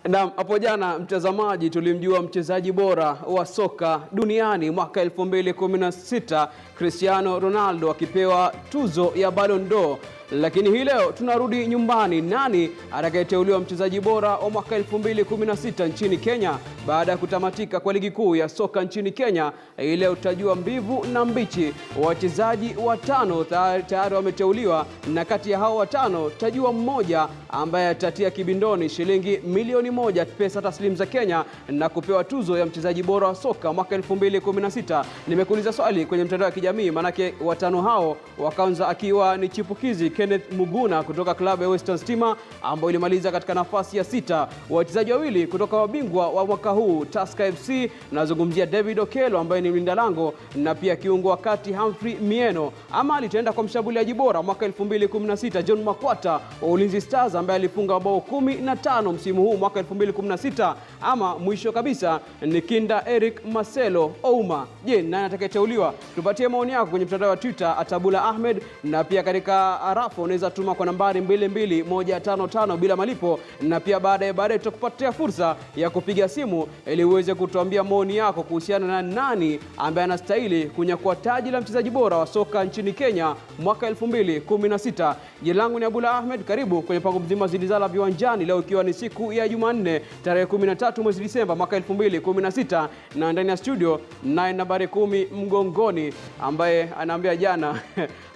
Na hapo jana mtazamaji, tulimjua mchezaji bora wa soka duniani mwaka 2016 Cristiano Ronaldo akipewa tuzo ya Ballon d'Or. Lakini hii leo tunarudi nyumbani, nani atakayeteuliwa mchezaji bora wa mwaka 2016 nchini Kenya baada ya kutamatika kwa ligi kuu ya soka nchini Kenya. Hii leo tutajua mbivu na mbichi. Wachezaji watano tayari wameteuliwa, na kati ya hao watano tutajua mmoja ambaye atatia kibindoni shilingi milioni 1 pesa taslimu za Kenya na kupewa tuzo ya mchezaji bora wa soka mwaka 2016. Nimekuuliza swali kwenye mtandao wa kijamii, manake watano hao wakaanza akiwa ni chipukizi Kenneth Muguna kutoka klabu ya Western Stima ambao ilimaliza katika nafasi ya 6. Wachezaji wawili kutoka wabingwa wa mwaka huu Tusker FC, nazungumzia David Okello ambaye ni mlinda lango na pia kiungo wa kati Humphrey Mieno. Ama alitaenda kwa mshambuliaji bora mwaka 2016 John Makwata wa Ulinzi Stars ambaye alifunga mabao 15 msimu huu mwaka 2016. Ama mwisho kabisa ni Kinda Eric Marcelo Ouma. Je, nani atakayeteuliwa? Tupatie maoni yako kwenye mtandao wa Twitter @Abula Ahmed, na pia katika arafa unaweza tuma kwa nambari 22155 bila malipo, na pia baadaye tutakupatia fursa ya kupiga simu ili uweze kutuambia maoni yako kuhusiana na nani ambaye anastahili kunyakua taji la mchezaji bora wa soka nchini Kenya mwaka 2016. Jina langu ni Abula Ahmed, karibu kwenye pango mzima Zilizala Viwanjani, leo ikiwa ni siku ya Jumanne tarehe 13 mwezi Disemba mwaka 2016, na ndani ya studio naye nambari 10 mgongoni ambaye anaambia jana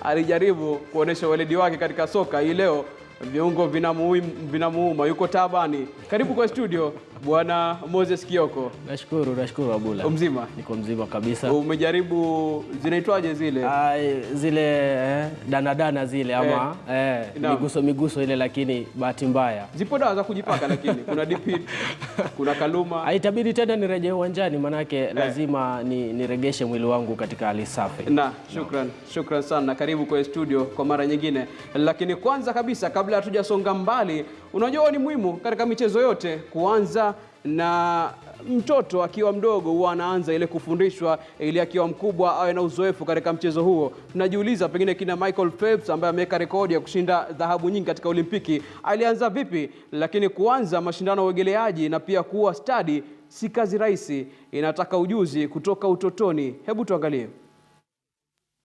alijaribu kuonesha weledi wake katika soka, hii leo viungo vinamuuma, yuko tabani. Karibu kwa studio Bwana Moses Kioko. Nashukuru Abula. Mzima? Niko mzima kabisa. Umejaribu zinaitwaje zile? Zile danadana zile ama miguso ile, lakini bahati mbaya. Zipo dawa za kujipaka lakini kuna DP, kuna Kaluma. Itabidi tena nirejee uwanjani, manake lazima niregeshe mwili wangu katika hali safi. Na shukran sana, karibu kwa studio kwa mara nyingine. Lakini kwanza kabisa, kabla hatujasonga mbali, unajua ni muhimu katika michezo yote kuanza na mtoto akiwa mdogo, huwa anaanza ile kufundishwa ili akiwa mkubwa awe na uzoefu katika mchezo huo. Tunajiuliza pengine kina Michael Phelps ambaye ameweka rekodi ya kushinda dhahabu nyingi katika Olimpiki alianza vipi? Lakini kuanza mashindano ya uogeleaji na pia kuwa stadi si kazi rahisi, inataka ujuzi kutoka utotoni. Hebu tuangalie.